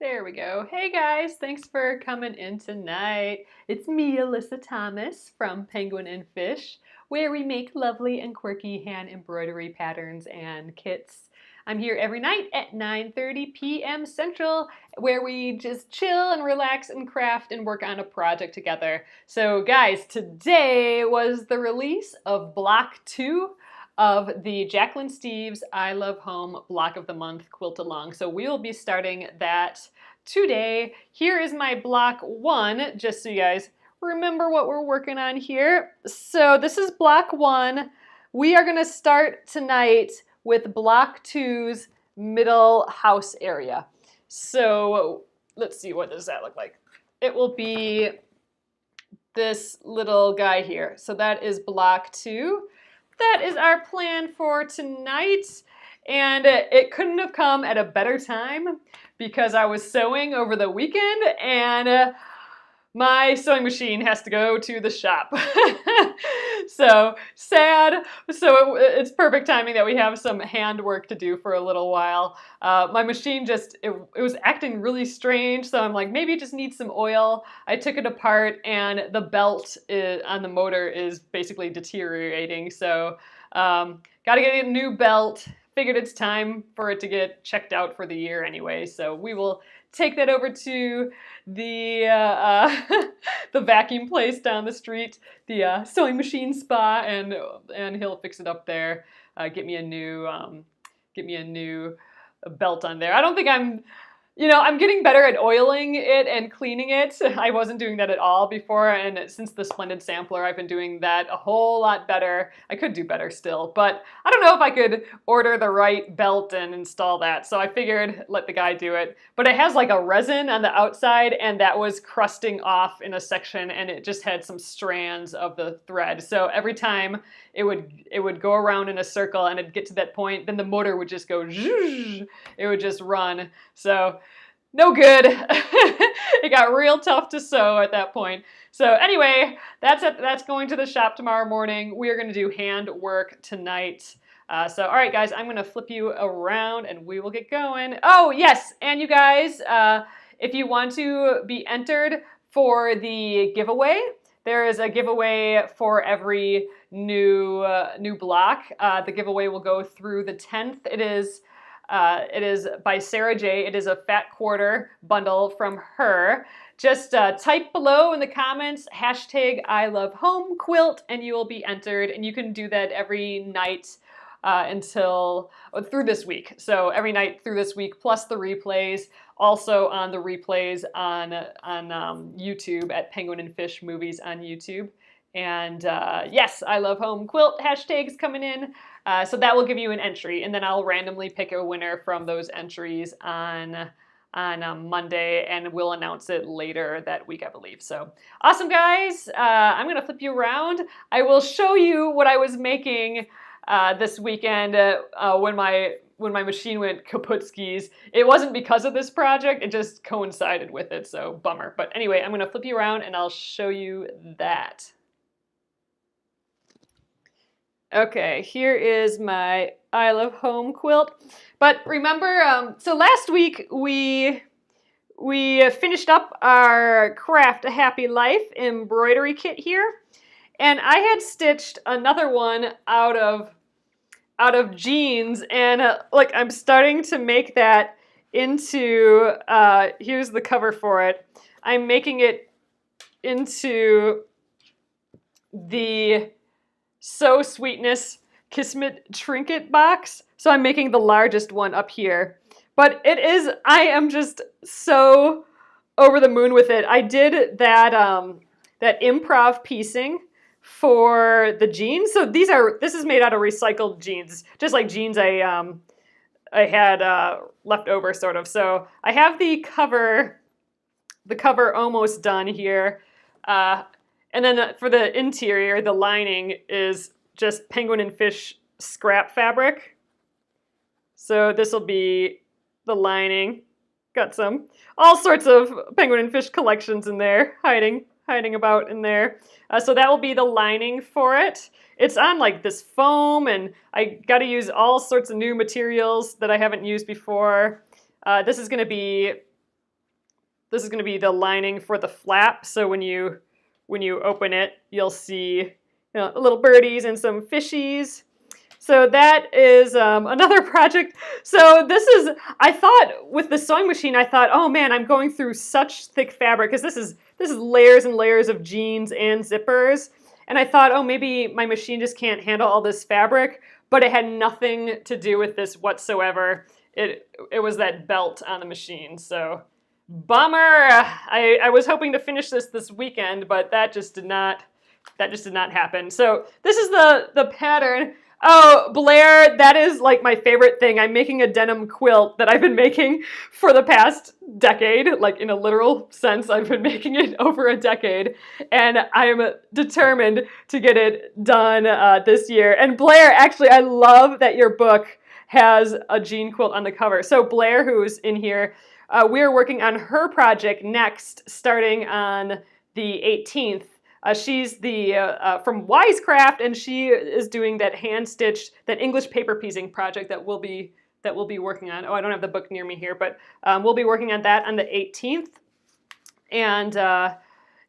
There we go. Hey guys, thanks for coming in tonight. It's me, Alyssa Thomas from Penguin and Fish, where we make lovely and quirky hand embroidery patterns and kits. I'm here every night at 9:30 p.m. Central, where we just chill and relax and craft and work on a project together. So guys, today was the release of Block 2 of the Jacquelynne Steves I Love Home Block of the Month Quilt Along. So we will be starting that today. Here is my Block 1, just so you guys remember what we're working on here. So this is Block 1. We are going to start tonight with Block 2's middle house area. So let's see, what does that look like? It will be this little guy here. So that is Block 2. That is our plan for tonight, and it couldn't have come at a better time because I was sewing over the weekend and my sewing machine has to go to the shop. So sad. So it's perfect timing that we have some hand work to do for a little while. My machine just, it was acting really strange, so I'm like, maybe it just needs some oil. I took it apart and the belt on the motor is basically deteriorating. So got to get a new belt. Figured it's time for it to get checked out for the year anyway. So we will take that over to the the vacuum place down the street, the sewing machine spa, and he'll fix it up there. Get me a new belt on there. I don't think I'm getting better at oiling it and cleaning it. I wasn't doing that at all before, and since the Splendid Sampler, I've been doing that a whole lot better. I could do better still, but I don't know if I could order the right belt and install that, so I figured let the guy do it. But it has like a resin on the outside, and that was crusting off in a section, and it just had some strands of the thread. So every time it would go around in a circle, and it'd get to that point, then the motor would just go zhuzh, it would just run. So no good. It got real tough to sew at that point. So anyway, that's going to the shop tomorrow morning. We are going to do hand work tonight. So all right, guys, I'm going to flip you around and we will get going. Oh, yes, and you guys, if you want to be entered for the giveaway, there is a giveaway for every new block. The giveaway will go through the 10th. It is by Sara J. It is a fat quarter bundle from her. Just type below in the comments hashtag I love home quilt and you will be entered, and you can do that every night through this week. So every night through this week, plus the replays. Also on the replays on YouTube at Penguin and Fish Movies on YouTube. And yes, I love home quilt hashtags coming in. So that will give you an entry, and then I'll randomly pick a winner from those entries on Monday, and we'll announce it later that week, I believe. So awesome, guys. I'm gonna flip you around. I will show you what I was making this weekend when my machine went kaput skis. It wasn't because of this project, it just coincided with it, so bummer. But anyway, I'm gonna flip you around and I'll show you that. Okay, here is my I Love Home quilt. But remember, so last week we finished up our Craft a Happy Life embroidery kit here, and I had stitched another one out of jeans, and like I'm starting to make that into here's the cover for it. I'm making it into the So Sweetness Kismet Trinket box. So I'm making the largest one up here. But I am just so over the moon with it. I did that improv piecing for the jeans. So this is made out of recycled jeans, just like jeans I had left over sort of. So I have the cover almost done here. And then for the interior, the lining is just Penguin and Fish scrap fabric. So this will be the lining. Got all sorts of Penguin and Fish collections in there, hiding about in there. So that will be the lining for it. It's on like this foam, and I got to use all sorts of new materials that I haven't used before. This is going to be this is going to be the lining for the flap. So when you open it, you'll see little birdies and some fishies. So that is another project. So this is, I thought with the sewing machine, I thought, oh man, I'm going through such thick fabric because this is layers and layers of jeans and zippers. And I thought, oh, maybe my machine just can't handle all this fabric, but it had nothing to do with this whatsoever. It was that belt on the machine. So bummer. I was hoping to finish this weekend, but that just did not happen. So this is the pattern. Oh, Blair, that is like my favorite thing. I'm making a denim quilt that I've been making for the past decade. Like in a literal sense, I've been making it over a decade. And I am determined to get it done this year. And Blair, actually, I love that your book has a jean quilt on the cover. So Blair, who's in here, we're working on her project next, starting on the 18th. She's from Wisecraft, and she is doing that hand-stitched, that English paper piecing project that we'll be working on. Oh, I don't have the book near me here, but we'll be working on that on the 18th. And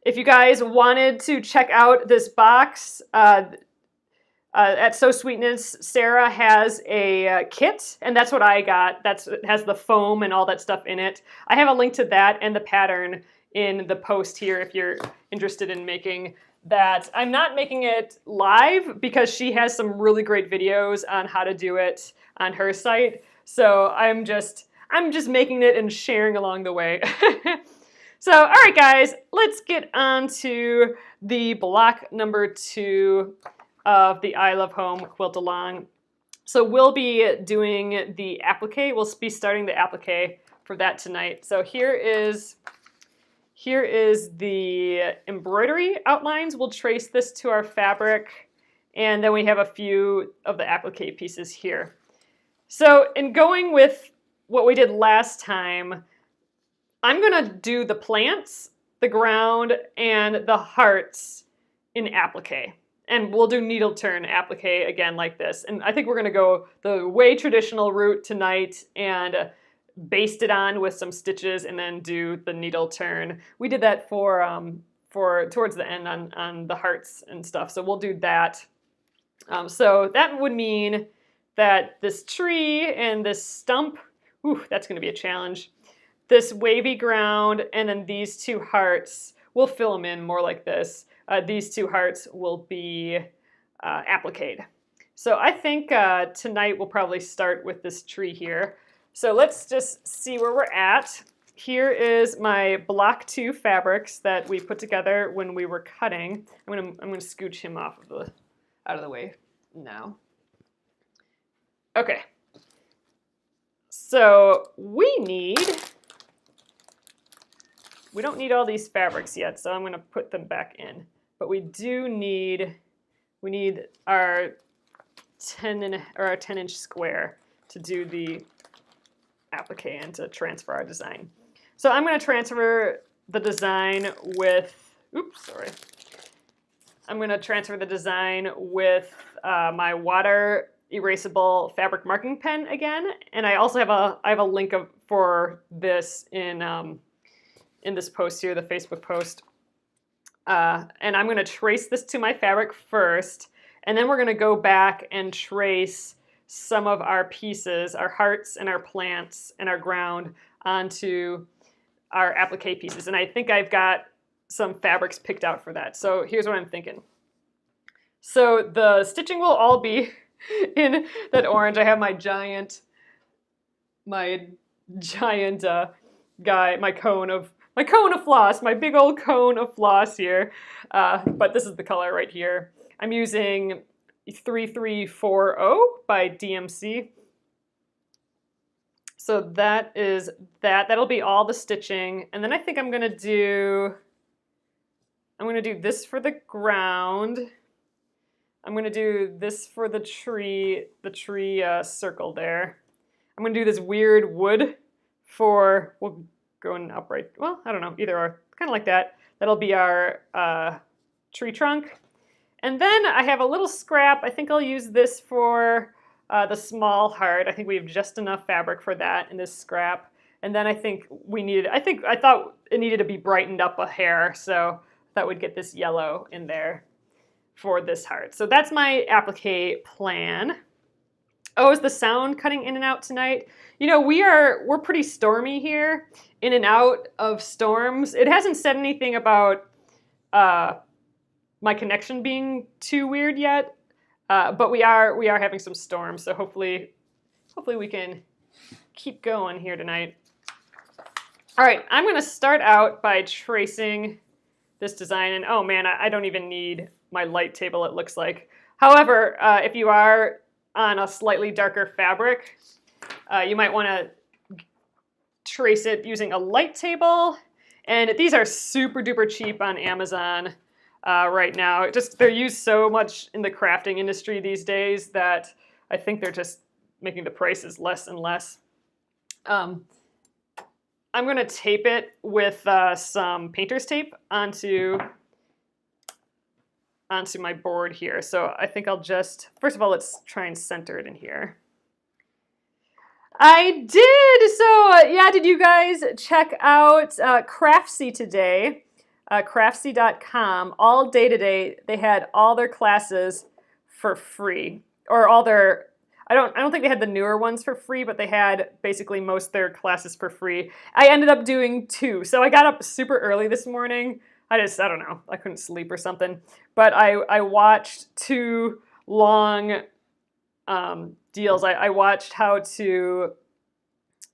if you guys wanted to check out this box, at So Sweetness, Sarah has a kit, and that's what I got. It has the foam and all that stuff in it. I have a link to that and the pattern in the post here if you're interested in making that. I'm not making it live because she has some really great videos on how to do it on her site. So I'm just making it and sharing along the way. So, all right, guys, let's get on to the block number 2 of the I Love Home quilt along. So we'll be doing the applique. We'll be starting the applique for that tonight. So here is the embroidery outlines. We'll trace this to our fabric, and then we have a few of the applique pieces here. So in going with what we did last time, I'm gonna do the plants, the ground, and the hearts in applique. And we'll do needle turn applique again like this. And I think we're gonna go the way traditional route tonight and baste it on with some stitches and then do the needle turn. We did that for towards the end on the hearts and stuff. So we'll do that. So that would mean that this tree and this stump, that's gonna be a challenge. This wavy ground and then these 2 hearts, we'll fill them in more like this. These 2 hearts will be appliqued. So I think tonight we'll probably start with this tree here. So let's just see where we're at. Here is my block 2 fabrics that we put together when we were cutting. I'm gonna scooch him out of the way now. Okay. So we don't need all these fabrics yet, so I'm gonna put them back in. But we need our 10-inch square to do the applique and to transfer our design. So I'm going to transfer the design with, I'm going to transfer the design with my water erasable fabric marking pen again, and I also have a link for this in this post here, the Facebook post. And I'm going to trace this to my fabric first, and then we're going to go back and trace some of our pieces, our hearts and our plants and our ground onto our applique pieces. And I think I've got some fabrics picked out for that. So here's what I'm thinking. So the stitching will all be in that orange. I have my giant guy, my cone of floss, my big old cone of floss here. But this is the color right here. I'm using 3340 by DMC. So that is that. That'll be all the stitching. And then I think I'm gonna do this for the ground. I'm gonna do this for the tree circle there. I'm gonna do this weird wood for, we'll go in upright, well, I don't know, either or, kind of like that. That'll be our tree trunk. And then I have a little scrap. I think I'll use this for the small heart. I think we have just enough fabric for that in this scrap. And then I think I thought it needed to be brightened up a hair, so that would get this yellow in there for this heart. So that's my applique plan. Oh, is the sound cutting in and out tonight? You know, we're pretty stormy here, in and out of storms. It hasn't said anything about my connection being too weird yet, but we are having some storms, so hopefully we can keep going here tonight. All right, I'm going to start out by tracing this design, and oh man, I don't even need my light table, it looks like. However, if you are on a slightly darker fabric, you might want to trace it using a light table, and these are super duper cheap on Amazon right now. They're used so much in the crafting industry these days that I think they're just making the prices less and less. I'm going to tape it with some painter's tape onto my board here. So I think I'll just, first of all, let's try and center it in here. I did! So yeah, did you guys check out Craftsy today? Craftsy.com. All day today, they had all their classes for free. Or all their, I don't think they had the newer ones for free, but they had basically most of their classes for free. I ended up doing 2. So I got up super early this morning. I don't know, I couldn't sleep or something. But I watched 2 long deals. I watched how to,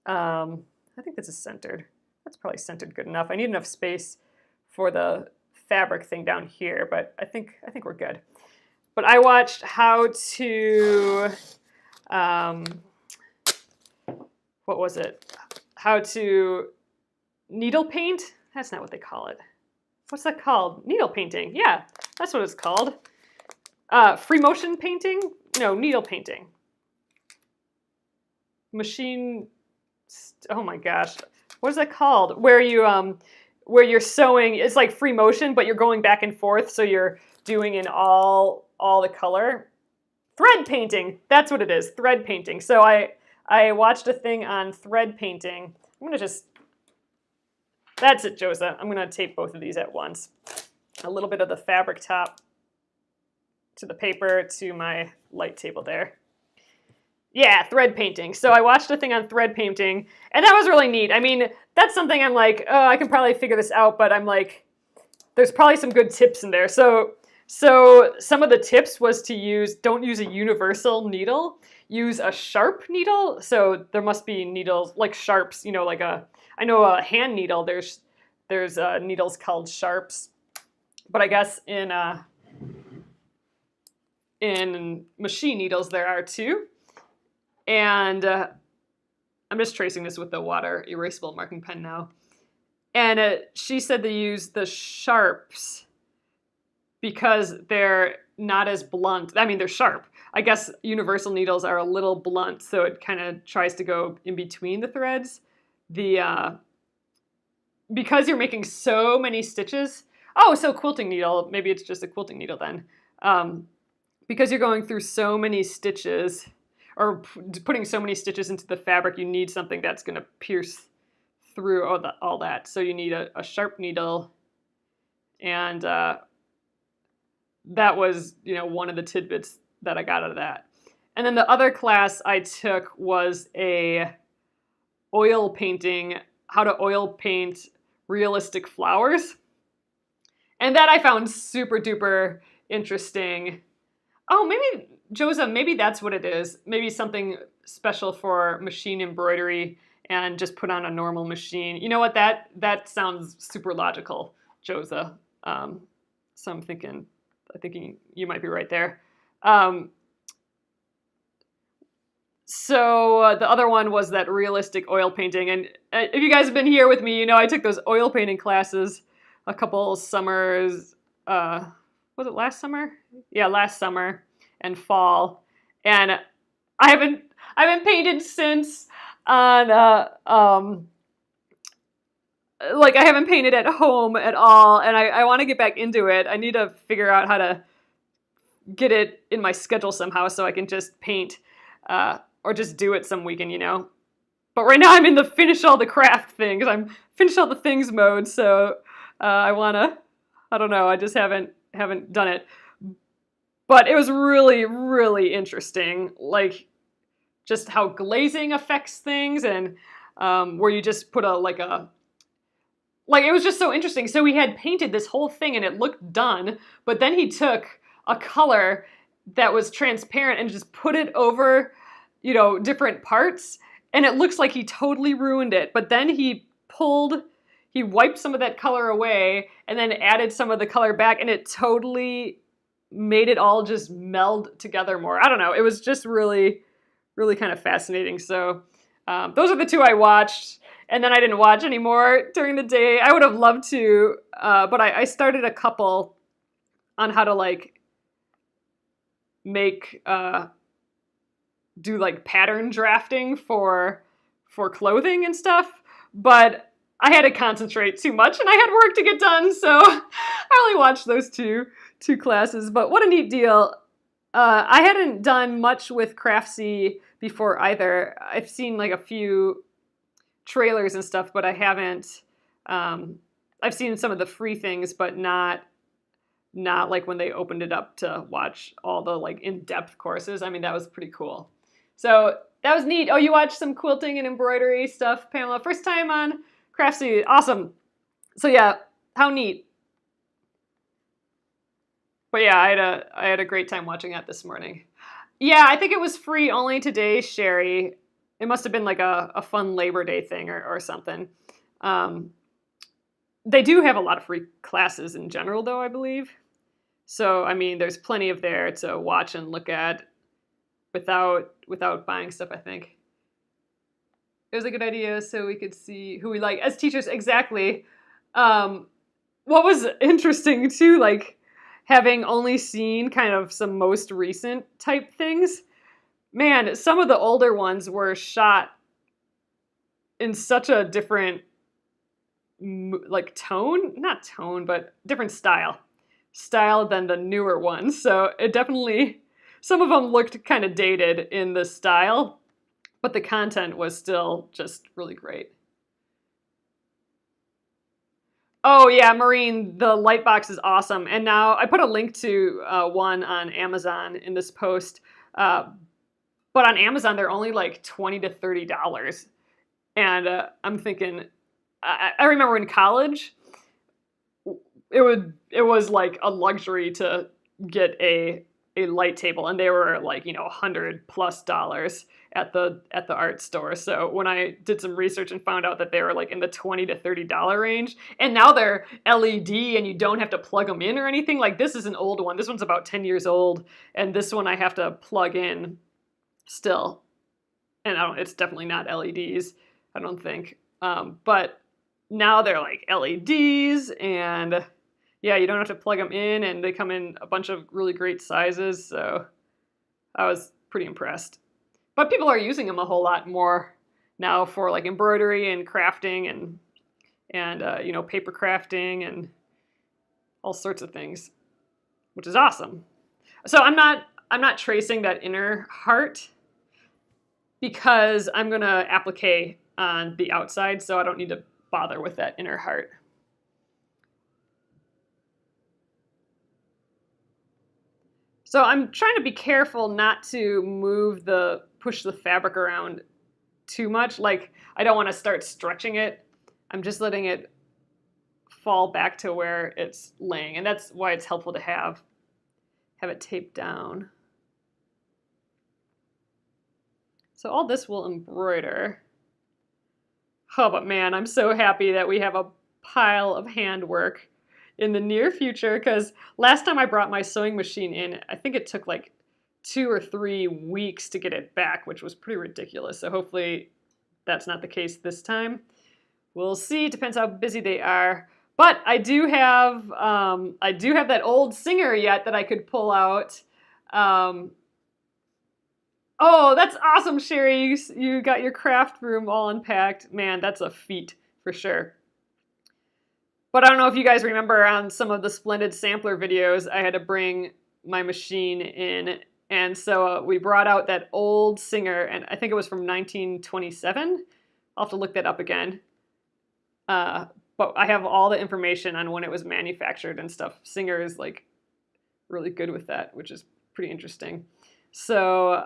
I think this is centered. That's probably centered good enough. I need enough space for the fabric thing down here, but I think we're good. But I watched how to, what was it? How to needle paint? That's not what they call it. What's that called? Needle painting. Yeah, that's what it's called. Free motion painting? No, needle painting. Machine, oh my gosh. What is that called? Where you're sewing, it's like free motion, but you're going back and forth, so you're doing in all the color. Thread painting, that's what it is, thread painting. So I watched a thing on thread painting. I'm gonna just, that's it, Josa. I'm gonna tape both of these at once. A little bit of the fabric top to the paper to my light table there. Yeah, thread painting. So I watched a thing on thread painting, and that was really neat. I mean, that's something I'm like, oh, I can probably figure this out, but I'm like, there's probably some good tips in there. So some of the tips was to don't use a universal needle, use a sharp needle. So there must be needles like sharps, you know, like I know a hand needle, there's needles called sharps, but I guess in machine needles there are too. And I'm just tracing this with the water erasable marking pen now. And she said they use the sharps because they're not as blunt. I mean, they're sharp. I guess universal needles are a little blunt, so it kind of tries to go in between the threads. Because you're making so many stitches. Oh, so quilting needle. Maybe it's just a quilting needle then. Because you're going through so many stitches, or putting so many stitches into the fabric, you need something that's going to pierce through all that. So you need a sharp needle, and that was, you know, one of the tidbits that I got out of that. And then the other class I took was a oil painting, how to oil paint realistic flowers. And that I found super duper interesting. Oh, maybe, Josa, maybe that's what it is. Maybe something special for machine embroidery and just put on a normal machine. You know what, that sounds super logical, Josa. So I'm thinking you might be right there. So the other one was that realistic oil painting. And if you guys have been here with me, you know I took those oil painting classes a couple summers. Was it last summer? Yeah, last summer and fall. And I haven't painted since on like I haven't painted at home at all, and I want to get back into it. I need to figure out how to get it in my schedule somehow so I can just paint or just do it some weekend, you know. But right now I'm in the finish all the craft things. I'm finish all the things mode, so I wanna, I don't know, I just haven't done it. But it was really, really interesting, like just how glazing affects things, and where you just put like it was just so interesting. So we had painted this whole thing and it looked done, but then he took a color that was transparent and just put it over, different parts, and it looks like he totally ruined it. But then he wiped some of that color away and then added some of the color back, and it totally made it all just meld together more. I don't know. It was just really, really kind of fascinating. So those are the two I watched, and then I didn't watch anymore during the day. I would have loved to, but I started a couple on how to like make, do like pattern drafting for clothing and stuff, but I had to concentrate too much and I had work to get done, so I only watched those two classes. But what a neat deal. I hadn't done much with Craftsy before either. I've seen like a few trailers and stuff, but I haven't. I've seen some of the free things, but not like when they opened it up to watch all the like in-depth courses. I mean, that was pretty cool. So that was neat. Oh, you watched some quilting and embroidery stuff, Pamela. First time on Craftsy. Awesome. So yeah, how neat. But yeah, I had a great time watching that this morning. Yeah, I think it was free only today, Sherry. It must have been like a fun Labor Day thing or something. They do have a lot of free classes in general, though, I believe. So, I mean, there's plenty of there to watch and look at without buying stuff, I think. It was a good idea so we could see who we like as teachers. Exactly. What was interesting, too, like having only seen kind of some most recent type things, man, some of the older ones were shot in such a different, like not tone, but different style than the newer ones. So it definitely, some of them looked kind of dated in the style, but the content was still just really great. Oh yeah, Maureen, the light box is awesome. And now I put a link to one on Amazon in this post. But on Amazon, they're only like $20 to $30. And I'm thinking, I remember in college, it was like a luxury to get a light table, and they were like, $100+ at the art store. So when I did some research and found out that they were like in the $20 to $30 range, and now they're LED and you don't have to plug them in or anything. Like, this is an old one. This one's about 10 years old, and this one I have to plug in still. And it's definitely not LEDs, I don't think. But now they're like LEDs, and yeah, you don't have to plug them in, and they come in a bunch of really great sizes. So I was pretty impressed. But people are using them a whole lot more now for like embroidery and crafting and paper crafting and all sorts of things, which is awesome. So I'm not tracing that inner heart because I'm gonna applique on the outside, so I don't need to bother with that inner heart. So I'm trying to be careful not to push the fabric around too much. Like, I don't want to start stretching it. I'm just letting it fall back to where it's laying. And that's why it's helpful to have it taped down. So all this will embroider. Oh, but man, I'm so happy that we have a pile of handwork in the near future, because last time I brought my sewing machine in, I think it took like 2 or 3 weeks to get it back, which was pretty ridiculous. So hopefully that's not the case this time. We'll see. Depends how busy they are. But I do have that old Singer yet that I could pull out. Oh, that's awesome, Sherry. You got your craft room all unpacked. Man, that's a feat for sure. But I don't know if you guys remember on some of the Splendid sampler videos, I had to bring my machine in. And so we brought out that old Singer, and I think it was from 1927. I'll have to look that up again. But I have all the information on when it was manufactured and stuff. Singer is like really good with that, which is pretty interesting. So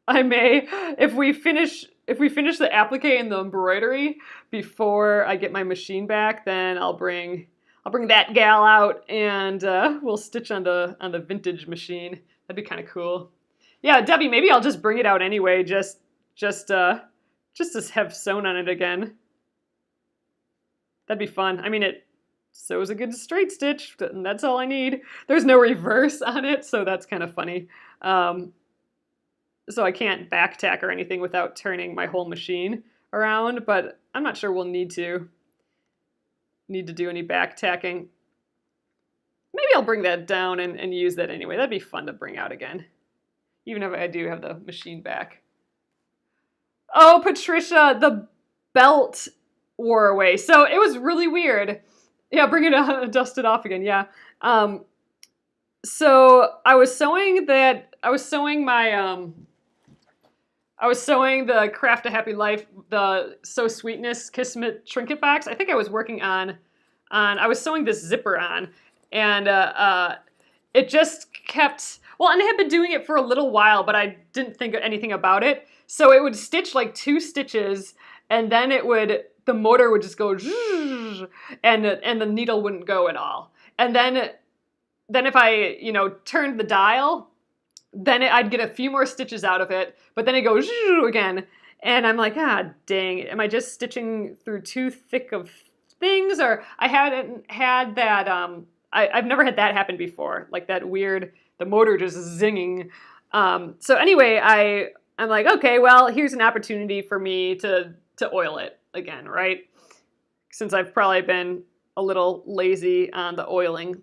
I may, if we finish the applique and the embroidery before I get my machine back, then I'll bring that gal out and we'll stitch on the vintage machine. That'd be kind of cool. Yeah, Debbie, maybe I'll just bring it out anyway, just to have sewn on it again. That'd be fun. I mean, it sews a good straight stitch, and that's all I need. There's no reverse on it, so that's kind of funny. So I can't back tack or anything without turning my whole machine around, but I'm not sure we'll need to do any back tacking. Maybe I'll bring that down and use that anyway. That'd be fun to bring out again, even if I do have the machine back. Oh, Patricia, the belt wore away. So it was really weird. Yeah, bring it dust it off again. Yeah. So I was sewing the Craft a Happy Life, the So Sweetness Kismet trinket box. I think I was working I was sewing this zipper on, and it just kept, well, and I had been doing it for a little while, but I didn't think anything about it. So it would stitch like 2 stitches, and then the motor would just go, and the needle wouldn't go at all. And then if I, turned the dial, then I'd get a few more stitches out of it, but then it goes again. And I'm like, dang, am I just stitching through too thick of things? Or I hadn't had that, I've never had that happen before, like that weird, the motor just zinging. So anyway, I'm like, okay, well, here's an opportunity for me to oil it again, right? Since I've probably been a little lazy on the oiling.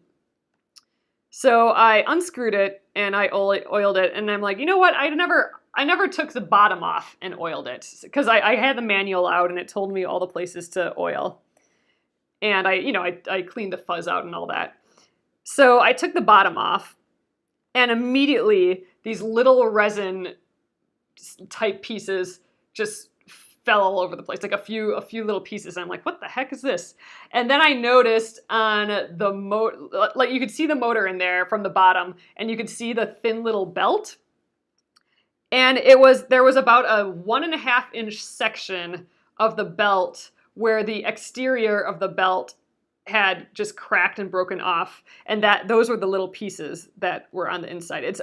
So I unscrewed it and I oiled it, and I'm like, you know what? I never took the bottom off and oiled it, because I had the manual out and it told me all the places to oil. And I cleaned the fuzz out and all that. So I took the bottom off, and immediately these little resin type pieces just fell all over the place, like a few little pieces. I'm like, what the heck is this? And then I noticed on the motor, like you could see the motor in there from the bottom, and you could see the thin little belt. And there was about a 1.5 inch section of the belt where the exterior of the belt had just cracked and broken off, and those were the little pieces that were on the inside. It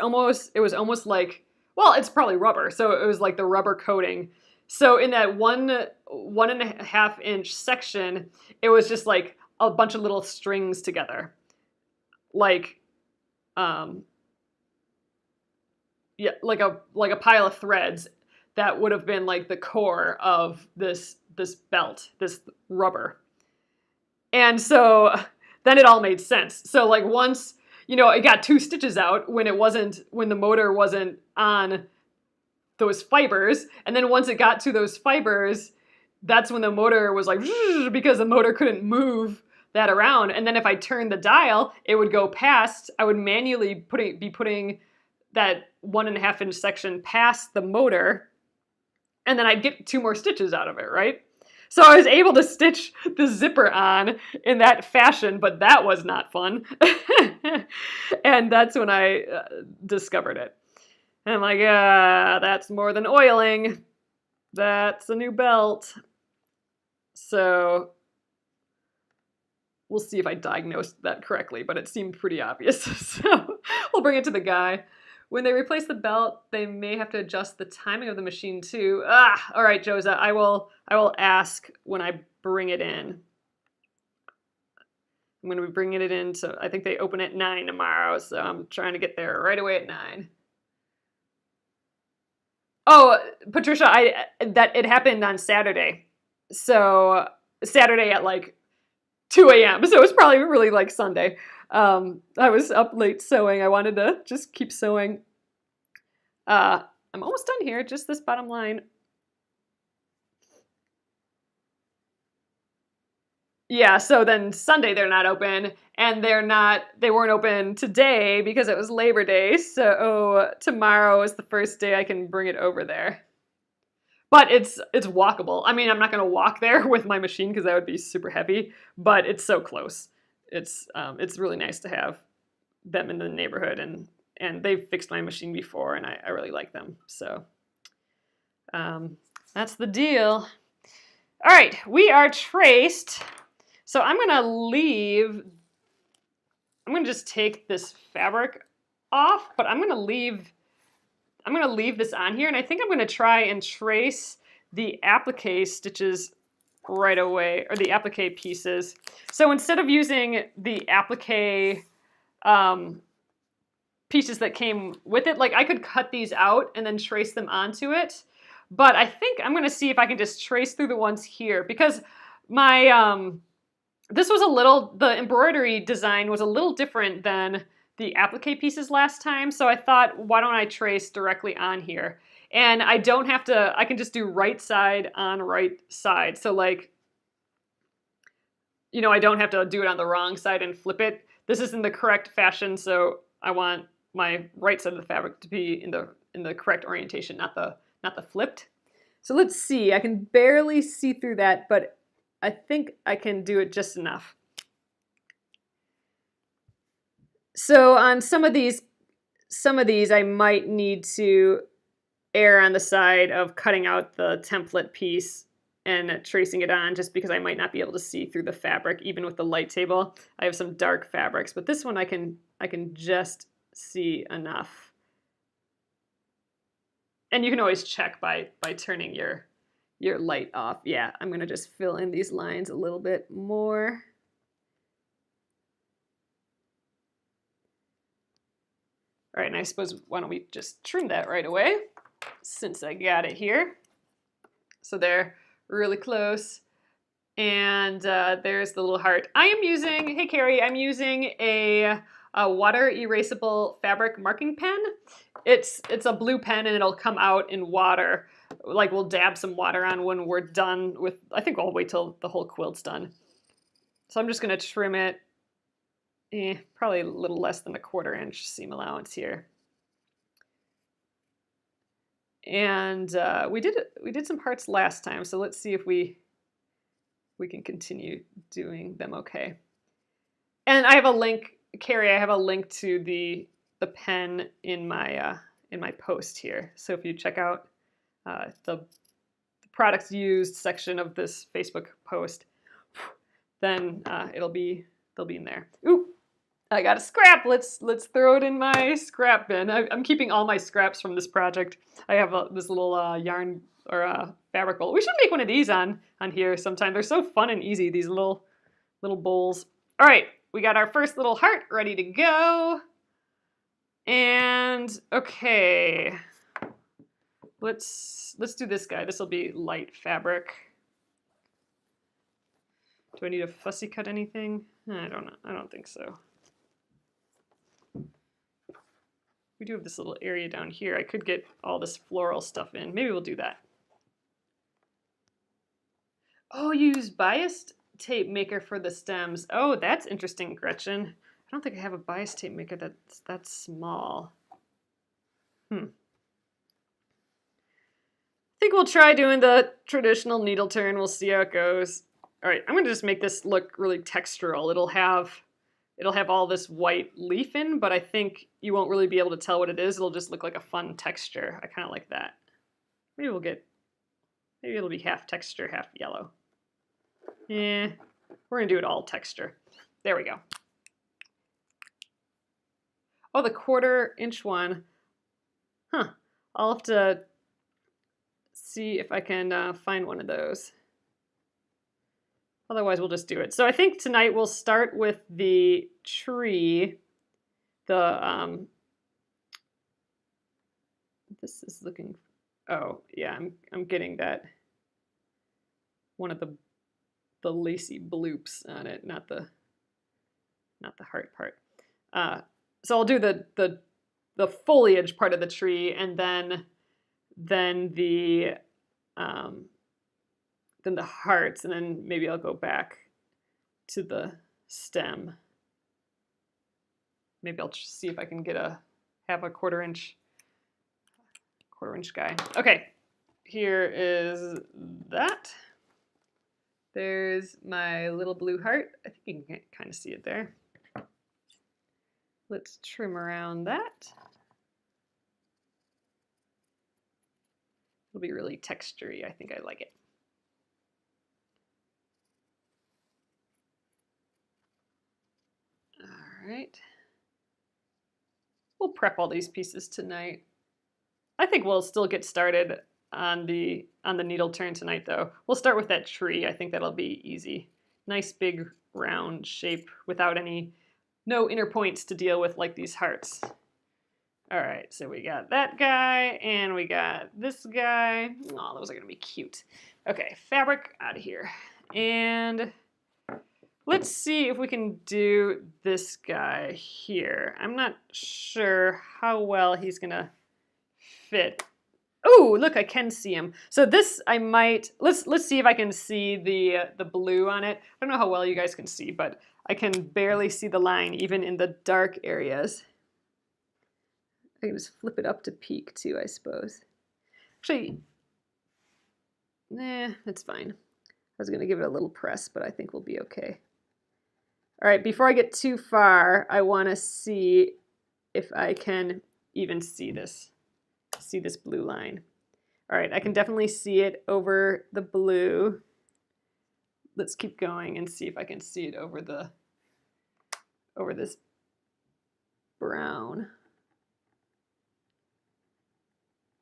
was almost like, well, it's probably rubber, so it was like the rubber coating. So in that 1.5 inch section, it was just like a bunch of little strings together, like like a pile of threads that would have been like the core of this belt, this rubber. And so then it all made sense. So like once, it got 2 stitches out when the motor wasn't on those fibers, and then once it got to those fibers, that's when the motor was like, because the motor couldn't move that around. And then if I turned the dial, it would go past, I would manually be putting that 1.5 inch section past the motor, and then I'd get 2 more stitches out of it, right? So I was able to stitch the zipper on in that fashion, but that was not fun. And that's when I discovered it. And I'm like, that's more than oiling. That's a new belt. So we'll see if I diagnosed that correctly, but it seemed pretty obvious. So we'll bring it to the guy. When they replace the belt, they may have to adjust the timing of the machine too. All right, Josa, I will ask when I bring it in. I'm going to be bringing it in, so I think they open at 9 tomorrow, so I'm trying to get there right away at 9. Oh, Patricia, that it happened on Saturday. So Saturday at like 2 a.m. So it was probably really like Sunday. I was up late sewing. I wanted to just keep sewing. I'm almost done here, just this bottom line. Yeah, so then Sunday they're not open, and they weren't open today because it was Labor Day, so tomorrow is the first day I can bring it over there. But it's walkable. I mean, I'm not going to walk there with my machine because that would be super heavy, but it's so close. It's really nice to have them in the neighborhood, and they've fixed my machine before, and I really like them. So that's the deal. All right, we are traced. So I'm going to just take this fabric off, but I'm going to leave this on here, and I think I'm going to try and trace the applique stitches right away, or the applique pieces. So instead of using the applique pieces that came with it, like I could cut these out and then trace them onto it. But I think I'm going to see if I can just trace through the ones here, because my the embroidery design was a little different than the applique pieces last time, so I thought, why don't I trace directly on here? And I don't have to, I can just do right side on right side. So like, you know, I don't have to do it on the wrong side and flip it. This is in the correct fashion, so I want my right side of the fabric to be in the correct orientation, not the flipped. So let's see, I can barely see through that, but I think I can do it just enough. So on some of these I might need to err on the side of cutting out the template piece and tracing it on, just because I might not be able to see through the fabric even with the light table. I have some dark fabrics, but this one I can just see enough. And you can always check by turning your light off. Yeah, I'm going to just fill in these lines a little bit more. All right, and I suppose, why don't we just trim that right away, since I got it here. So they're really close. And there's the little heart. I am using, hey Carrie, I'm using a water erasable fabric marking pen. It's a blue pen, and it'll come out in water. Like, we'll dab some water on when we're done with, I think I'll wait till the whole quilt's done. So I'm just gonna trim it. Probably a little less than a 1/4 inch seam allowance here. And we did some parts last time, so let's see if we can continue doing them okay. And I have a link, Carrie, I have a link to the pen in my post here. So if you check out the products used section of this Facebook post, then they'll be in there. Ooh, I got a scrap. Let's throw it in my scrap bin. I'm keeping all my scraps from this project. I have this little yarn or fabric bowl. We should make one of these on here sometime. They're so fun and easy, these little bowls. All right, we got our first little heart ready to go. And okay, let's do this guy. This will be light fabric. Do I need to fussy cut anything? I don't know. I don't think so. We do have this little area down here. I could get all this floral stuff in. Maybe we'll do that. Oh, you use biased tape maker for the stems. Oh, that's interesting, Gretchen. I don't think I have a bias tape maker that's small. I think we'll try doing the traditional needle turn. We'll see how it goes. All right, I'm gonna just make this look really textural. It'll have all this white leaf in, but I think you won't really be able to tell what it is. It'll just look like a fun texture. I kind of like that. Maybe it'll be half texture, half yellow. Yeah, we're gonna do it all texture. There we go. Oh, the 1/4 inch one. Huh, I'll have to see if I can find one of those. Otherwise, we'll just do it. So I think tonight we'll start with the tree. This is looking, oh yeah, I'm getting that, one of the lacy bloops on it, not the heart part. So I'll do the foliage part of the tree, and then the hearts, and then maybe I'll go back to the stem. Maybe I'll see if I can have a 1/4 inch guy. Okay, here is that. There's my little blue heart. I think you can kind of see it there. Let's trim around that. It'll be really textury. I think I like it. All right. We'll prep all these pieces tonight. I think we'll still get started on the needle turn tonight though. We'll start with that tree. I think that'll be easy. Nice big round shape without no inner points to deal with like these hearts. All right, so we got that guy and we got this guy. Oh, those are gonna be cute. Okay, fabric out of here. And let's see if we can do this guy here. I'm not sure how well he's gonna fit. Oh, look, I can see him. So this I might, let's see if I can see the blue on it. I don't know how well you guys can see, but I can barely see the line even in the dark areas. I can just flip it up to peak too, I suppose. Actually, nah, it's fine. I was gonna give it a little press, but I think we'll be okay. All right, before I get too far, I wanna see if I can even see this blue line. All right, I can definitely see it over the blue. Let's keep going and see if I can see it over this brown.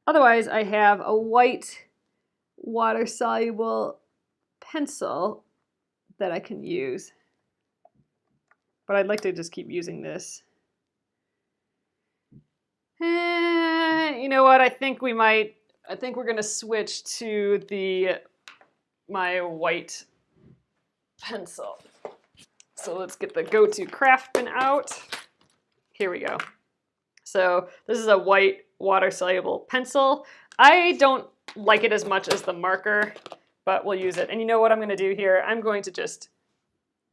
Otherwise, I have a white water-soluble pencil that I can use. But I'd like to just keep using this. You know what? I think we're gonna switch to my white pencil. So let's get the go-to Craftsman out. Here we go. So this is a white water-soluble pencil. I don't like it as much as the marker, but we'll use it. And you know what I'm gonna do here? I'm going to just,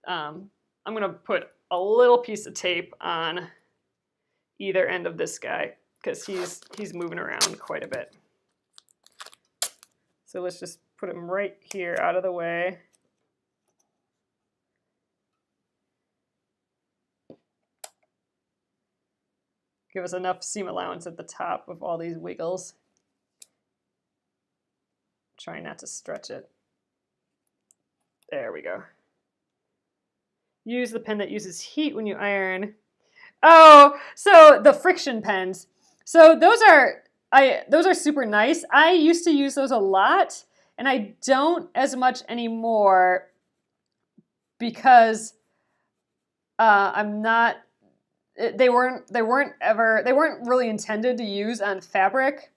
I'm gonna put a little piece of tape on either end of this guy because he's moving around quite a bit. So let's just put him right here out of the way. Give us enough seam allowance at the top of all these wiggles. Try not to stretch it. There we go. Use the pen that uses heat when you iron. Oh, so the friction pens. So those are super nice. I used to use those a lot, and I don't as much anymore because they weren't really intended to use on fabric,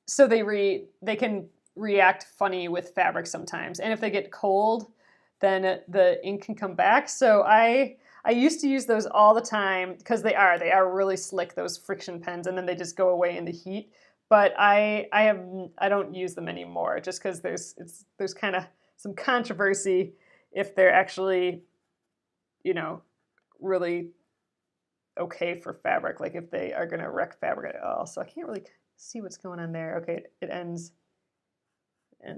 so they can react funny with fabric sometimes, and if they get cold, then the ink can come back. So I used to use those all the time because they are really slick, those friction pens, and then they just go away in the heat. But I don't use them anymore just because there's kind of some controversy if they're actually, you know, really okay for fabric, like if they are going to wreck fabric at all. So I can't really see what's going on there. Okay, it ends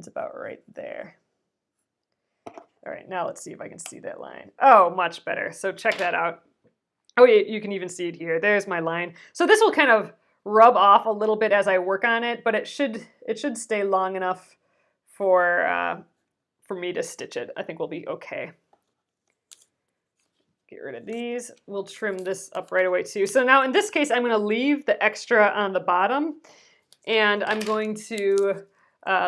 about right there. All right, now let's see if I can see that line. Oh, much better. So check that out. Oh, you can even see it here. There's my line. So this will kind of rub off a little bit as I work on it, but it should stay long enough for me to stitch it. I think we'll be okay. Get rid of these. We'll trim this up right away too. So now in this case, I'm going to leave the extra on the bottom, and I'm going to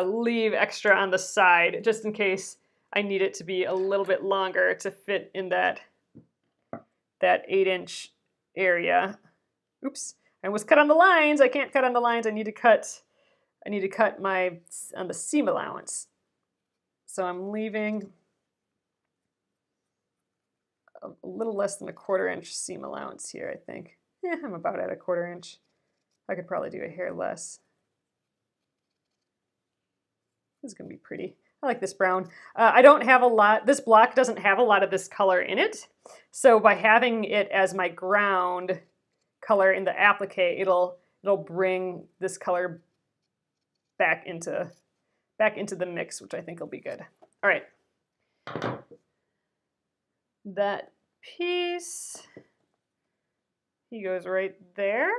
leave extra on the side just in case I need it to be a little bit longer to fit in that 8-inch area. Oops, I almost cut on the lines. I can't cut on the lines. I need to cut on the seam allowance. So I'm leaving a little less than a 1/4 inch seam allowance here, I think. Yeah, I'm about at a 1/4 inch. I could probably do a hair less. This is gonna be pretty. I like this brown. I don't have a lot, this block doesn't have a lot of this color in it. So by having it as my ground color in the applique, it'll bring this color back into the mix, which I think will be good. All right. That piece, he goes right there.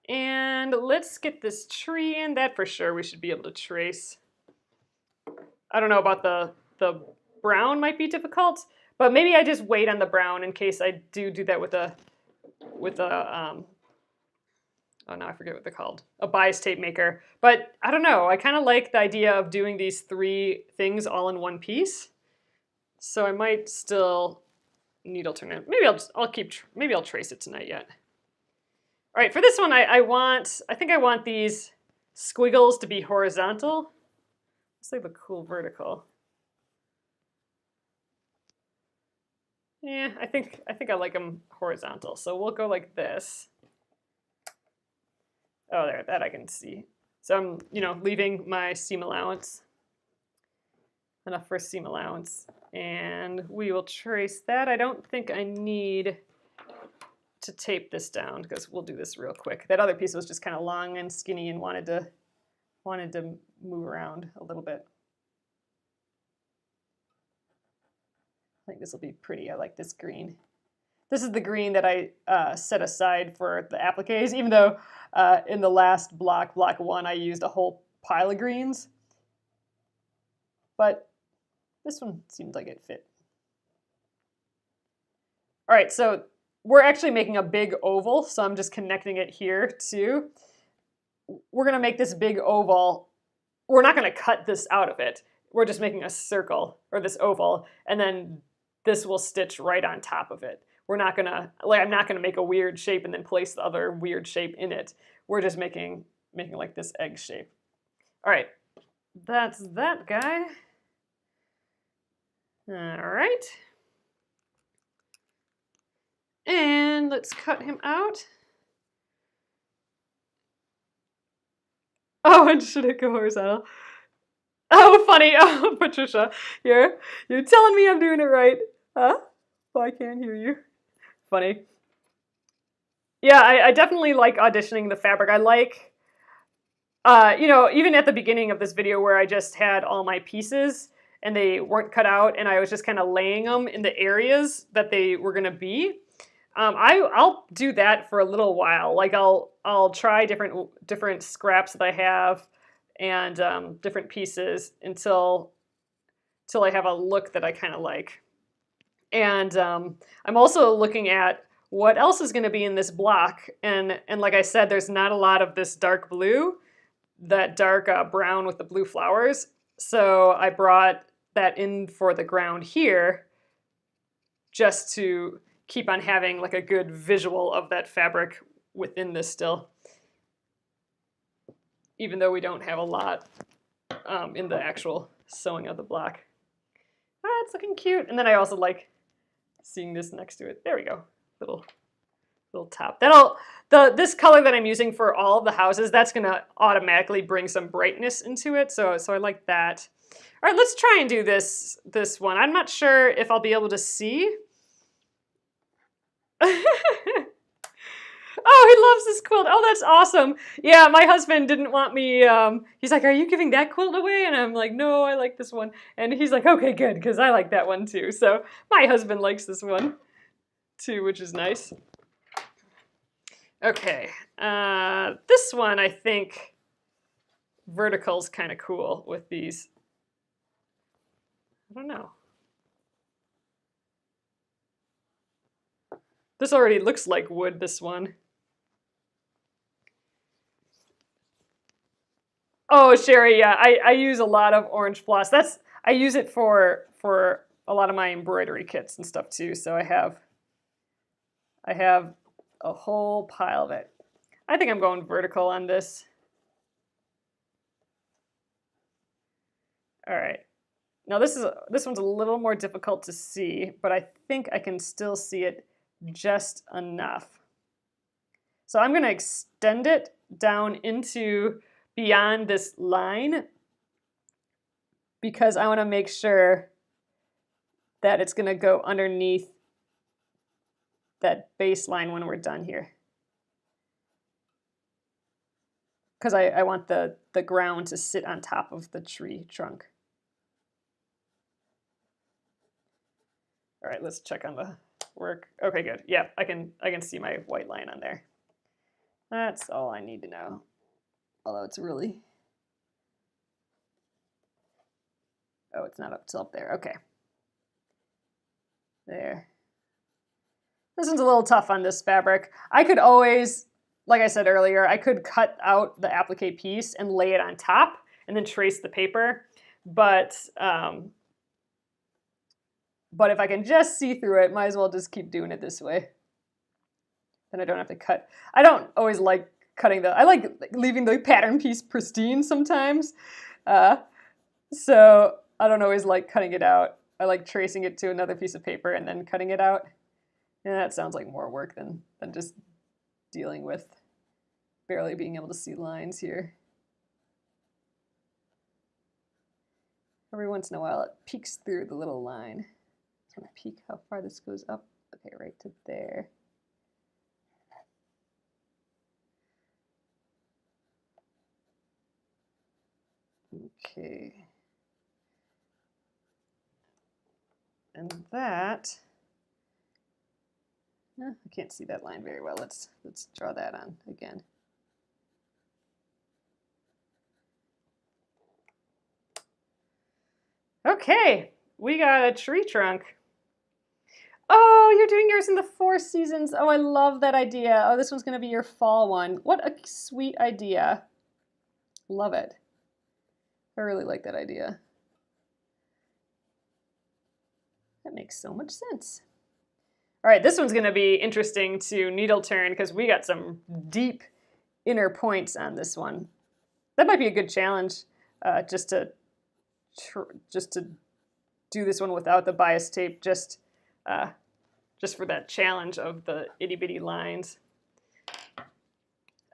And let's get this tree in. That for sure we should be able to trace. I don't know about the brown, might be difficult, but maybe I just wait on the brown in case I do that with a oh no, I forget what they're called, a bias tape maker. But I don't know, I kind of like the idea of doing these 3 things all in one piece. So I might still needle turn it. Maybe I'll trace it tonight yet. All right, for this one, I think I want these squiggles to be horizontal. They look cool vertical. Yeah, I think I like them horizontal. So we'll go like this. Oh, there, that I can see. So I'm, leaving my seam allowance, enough for seam allowance, and we will trace that. I don't think I need to tape this down because we'll do this real quick. That other piece was just kind of long and skinny and wanted to move around a little bit. I think this will be pretty. I like this green. This is the green that I set aside for the appliques, even though in the last block 1, I used a whole pile of greens. But this one seemed like it fit. All right, so we're actually making a big oval, so I'm just connecting it here too. We're gonna make this big oval. We're not gonna cut this out of it. We're just making a circle, or this oval, and then this will stitch right on top of it. We're not gonna, I'm not gonna make a weird shape and then place the other weird shape in it. We're just making like this egg shape. All right, that's that guy. All right. And let's cut him out. Oh, and should it go horizontal? Oh, funny. Oh, Patricia, you're telling me I'm doing it right. Huh? Well, I can't hear you. Funny. Yeah, I definitely like auditioning the fabric. I like, even at the beginning of this video where I just had all my pieces and they weren't cut out and I was just kind of laying them in the areas that they were going to be. I'll do that for a little while. Like I'll try different scraps that I have and different pieces until I have a look that I kind of like. And I'm also looking at what else is going to be in this block. And like I said, there's not a lot of this dark blue, that dark brown with the blue flowers. So I brought that in for the ground here just to keep on having like a good visual of that fabric within this still, even though we don't have a lot in the actual sewing of the block. It's looking cute. And then I also like seeing this next to it. There we go. Little top. This color that I'm using for all of the houses, that's gonna automatically bring some brightness into it. So I like that. All right, let's try and do this one. I'm not sure if I'll be able to see. Oh, he loves this quilt. Oh, that's awesome. Yeah, my husband didn't want me, he's like, are you giving that quilt away? And I'm like, no, I like this one. And he's like, okay, good, because I like that one too. So my husband likes this one too, which is nice. Okay, this one I think vertical's kind of cool with these. I don't know. This already looks like wood, this one. Oh, Sherry, yeah, I use a lot of orange floss. I use it for a lot of my embroidery kits and stuff too. So I have a whole pile of it. I think I'm going vertical on this. All right. Now this one's a little more difficult to see, but I think I can still see it just enough. So I'm going to extend it down into beyond this line because I want to make sure that it's going to go underneath that baseline when we're done here. because I want the ground to sit on top of the tree trunk. All right, let's check on the work. Okay, good. Yeah, I can see my white line on there. That's all I need to know. Although it's really, oh, it's not up till up there. Okay. There. This one's a little tough on this fabric. I could always, like I said earlier, I could cut out the applique piece and lay it on top and then trace the paper. But if I can just see through it, might as well just keep doing it this way. Then I don't have to cut. I don't always like cutting I like leaving the pattern piece pristine sometimes. So I don't always like cutting it out. I like tracing it to another piece of paper and then cutting it out. And that sounds like more work than just dealing with barely being able to see lines here. Every once in a while it peeks through the little line. I'm going to peek how far this goes up. Okay, right to there. Okay. And that, I can't see that line very well. Let's draw that on again. Okay, we got a tree trunk. Oh, you're doing yours in the 4 seasons. Oh, I love that idea. Oh, this one's going to be your fall one. What a sweet idea. Love it. I really like that idea. That makes so much sense. All right, this one's going to be interesting to needle turn because we got some deep inner points on this one. That might be a good challenge, just to do this one without the bias tape, just for that challenge of the itty bitty lines.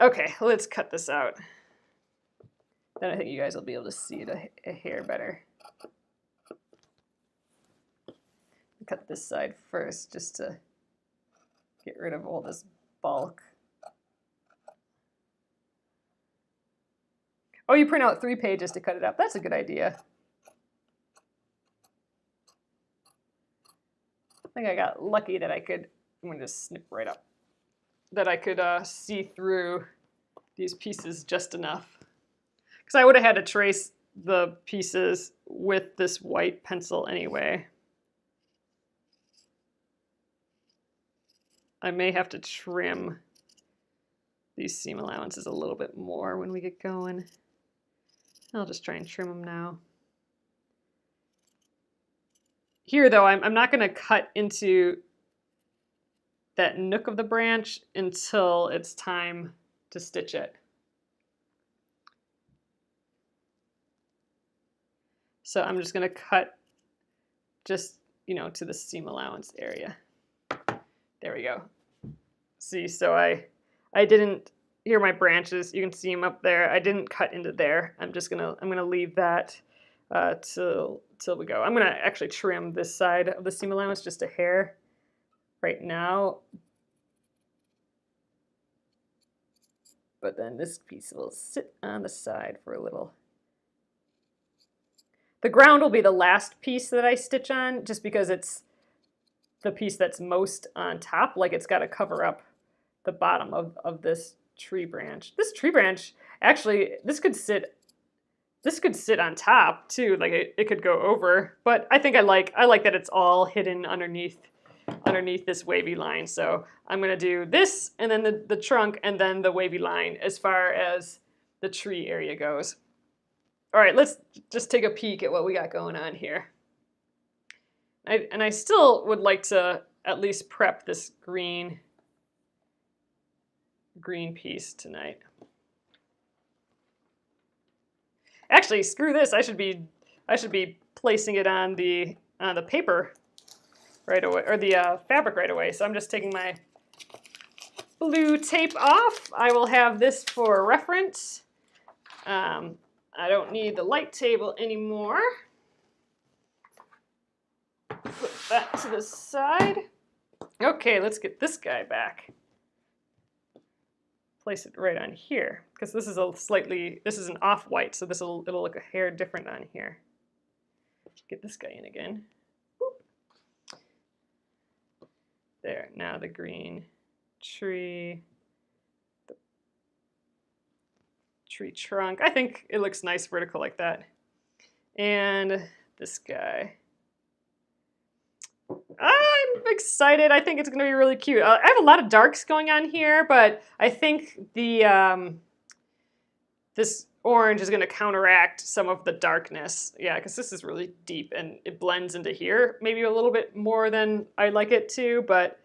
Okay, let's cut this out. Then I think you guys will be able to see it a hair better. Cut this side first just to get rid of all this bulk. Oh, you print out 3 pages to cut it up. That's a good idea. I think I got lucky that I could, I'm going to just snip right up, that I could see through these pieces just enough. Because I would have had to trace the pieces with this white pencil anyway. I may have to trim these seam allowances a little bit more when we get going. I'll just try and trim them now. Here, though, I'm not going to cut into that nook of the branch until it's time to stitch it. So I'm just going to cut just, to the seam allowance area. There we go. See, so I didn't, here are my branches. You can see them up there. I didn't cut into there. I'm gonna leave that till we go. I'm gonna actually trim this side of the seam allowance just a hair right now. But then this piece will sit on the side for a little. The ground will be the last piece that I stitch on, just because it's the piece that's most on top. Like, it's got to cover up the bottom of this tree branch. This tree branch, actually, this could sit on top too. Like, it could go over, but I think I like that it's all hidden underneath this wavy line. So I'm gonna do this, and then the trunk, and then the wavy line as far as the tree area goes. All right, let's just take a peek at what we got going on here. And I still would like to at least prep this green piece tonight. Actually, screw this. I should be placing it on the paper right away, or the fabric right away. So I'm just taking my blue tape off. I will have this for reference. I don't need the light table anymore. Put that to the side. Okay, let's get this guy back. Place it right on here, because this is a this is an off-white, so it'll look a hair different on here. Get this guy in again. There, now the green tree, the tree trunk. I think it looks nice vertical like that. And this guy. I'm excited. I think it's going to be really cute. I have a lot of darks going on here, but I think the this orange is going to counteract some of the darkness. Yeah, because this is really deep and it blends into here. Maybe a little bit more than I'd like it to, but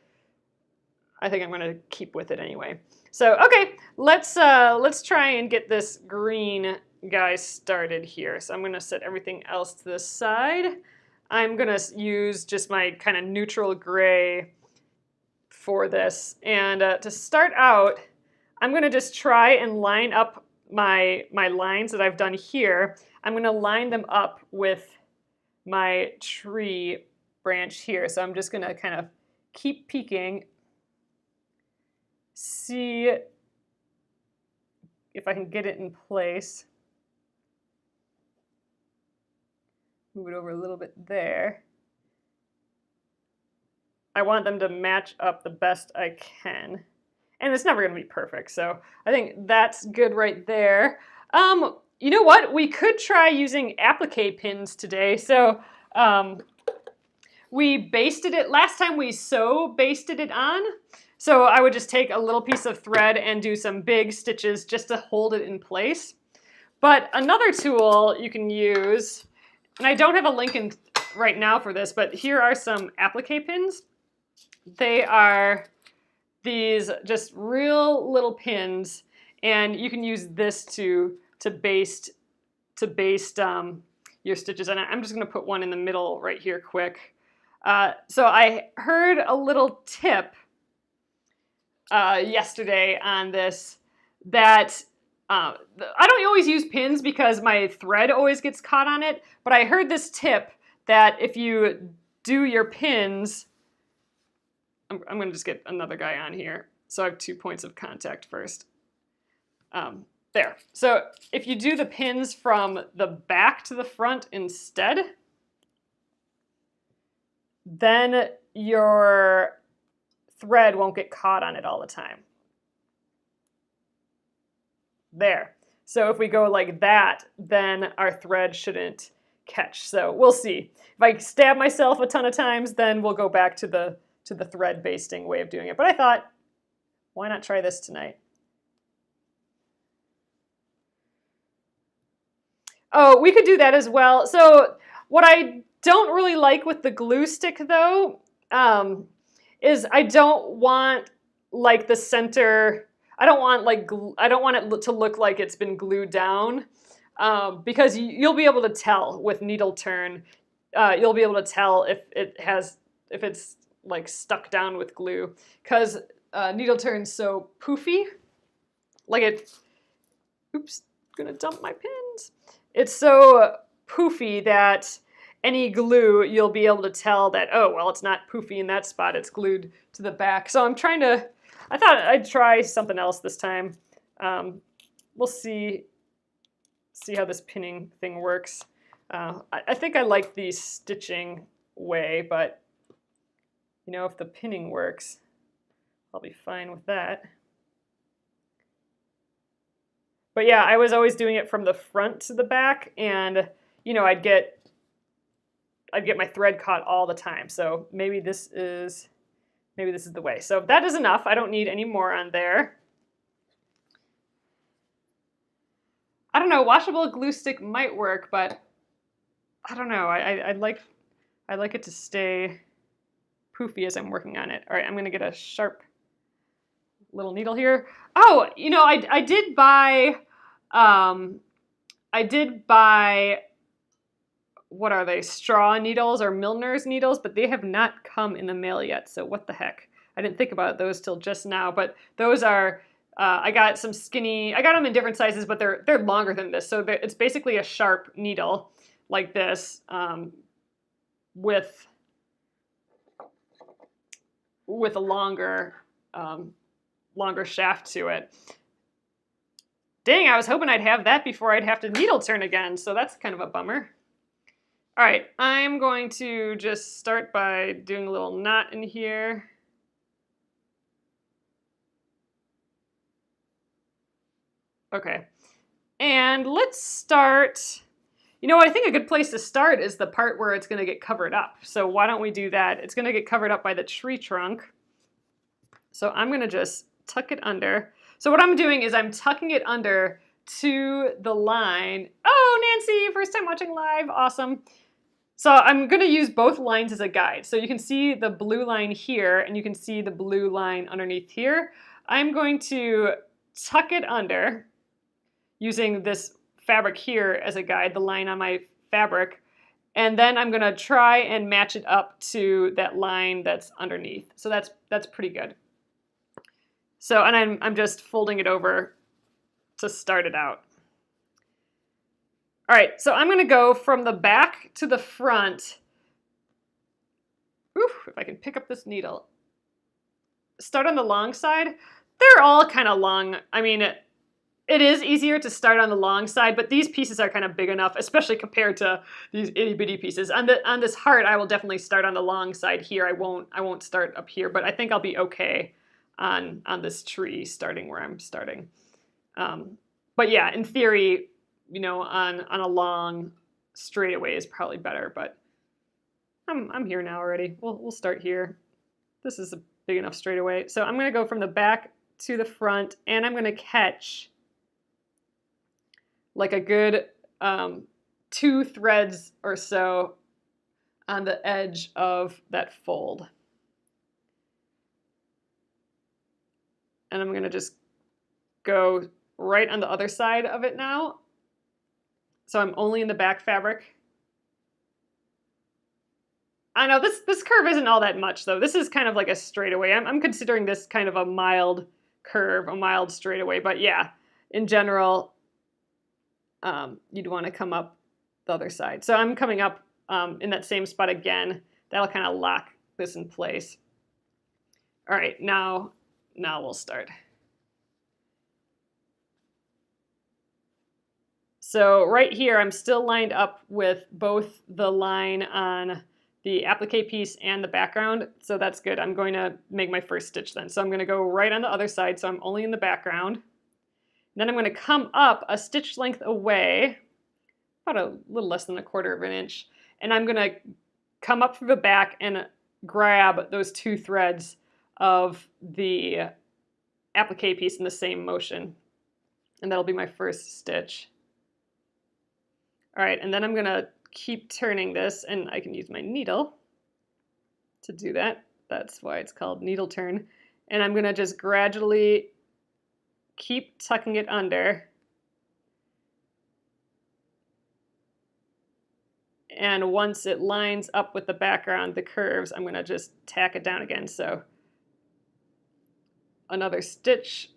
I think I'm going to keep with it anyway. So, okay, let's try and get this green guy started here. So I'm going to set everything else to the side. I'm going to use just my kind of neutral gray for this. And to start out, I'm going to just try and line up my lines that I've done here. I'm going to line them up with my tree branch here. So I'm just going to kind of keep peeking, see if I can get it in place. Move it over a little bit there. I want them to match up the best I can. And it's never going to be perfect, so I think that's good right there. You know what? We could try using applique pins today. So we basted it. Last time we basted it on. So I would just take a little piece of thread and do some big stitches just to hold it in place. But another tool you can use, and I don't have a link in right now for this, but here are some applique pins. They are these just real little pins, and you can use this to baste your stitches. And I'm just going to put one in the middle right here quick. So I heard a little tip yesterday on this that I don't always use pins because my thread always gets caught on it, but I heard this tip that if you do your pins, I'm going to just get another guy on here. So I have 2 points of contact first. There. So if you do the pins from the back to the front instead, then your thread won't get caught on it all the time. There. So if we go like that, then our thread shouldn't catch. So we'll see. If I stab myself a ton of times, then we'll go back to the thread basting way of doing it. But I thought, why not try this tonight? Oh, we could do that as well. So what I don't really like with the glue stick though, is I don't want like the center, I don't want it to look like it's been glued down, because you'll be able to tell with needle turn. You'll be able to tell if it's like stuck down with glue, because needle turn's so poofy. Like oops, gonna dump my pins. It's so poofy that any glue, you'll be able to tell that, oh, well, it's not poofy in that spot, it's glued to the back. So I thought I'd try something else this time. We'll see how this pinning thing works. I think I like the stitching way, but you know, if the pinning works, I'll be fine with that. But yeah, I was always doing it from the front to the back, and you know, I'd get my thread caught all the time. So maybe this is the way. So that is enough. I don't need any more on there. I don't know, washable glue stick might work, but I don't know. I'd like it to stay poofy as I'm working on it. All right, I'm gonna get a sharp little needle here. Oh, you know, I did buy what are they, straw needles or Milner's needles, but they have not come in the mail yet, so what the heck. I didn't think about those till just now, but those are, I got some skinny, I got them in different sizes, but they're longer than this, so it's basically a sharp needle like this, with a longer shaft to it. Dang, I was hoping I'd have that before I'd have to needle turn again, so that's kind of a bummer. All right, I'm going to just start by doing a little knot in here. Okay, and let's start, you know, I think a good place to start is the part where it's gonna get covered up. So why don't we do that? It's gonna get covered up by the tree trunk. So I'm gonna just tuck it under. So what I'm doing is I'm tucking it under to the line. Oh, Nancy, first time watching live, awesome. So I'm gonna use both lines as a guide. So you can see the blue line here and you can see the blue line underneath here. I'm going to tuck it under using this fabric here as a guide, the line on my fabric, and then I'm gonna try and match it up to that line that's underneath. So that's pretty good. So, and I'm just folding it over to start it out. All right, so I'm gonna go from the back to the front. Oof, if I can pick up this needle. Start on the long side. They're all kind of long. I mean, it is easier to start on the long side, but these pieces are kind of big enough, especially compared to these itty bitty pieces. On this heart, I will definitely start on the long side here. I won't start up here, but I think I'll be okay on this tree starting where I'm starting. But yeah, in theory, you know, on a long straightaway is probably better, but I'm here now already. We'll start here. This is a big enough straightaway. So I'm gonna go from the back to the front, and I'm gonna catch like a good 2 threads or so on the edge of that fold. And I'm gonna just go right on the other side of it now. So I'm only in the back fabric. I know this curve isn't all that much though. This is kind of like a straightaway. I'm considering this kind of a mild curve, a mild straightaway, but yeah, in general, you'd want to come up the other side. So I'm coming up in that same spot again. That'll kind of lock this in place. All right, now we'll start. So right here, I'm still lined up with both the line on the applique piece and the background, so that's good. I'm going to make my first stitch then. So I'm going to go right on the other side, so I'm only in the background. Then I'm going to come up a stitch length away, about a little less than 1/4 inch, and I'm going to come up through the back and grab those 2 threads of the applique piece in the same motion, and that'll be my first stitch. All right, and then I'm going to keep turning this, and I can use my needle to do that. That's why it's called needle turn. And I'm going to just gradually keep tucking it under. And once it lines up with the background, the curves, I'm going to just tack it down again. So another stitch.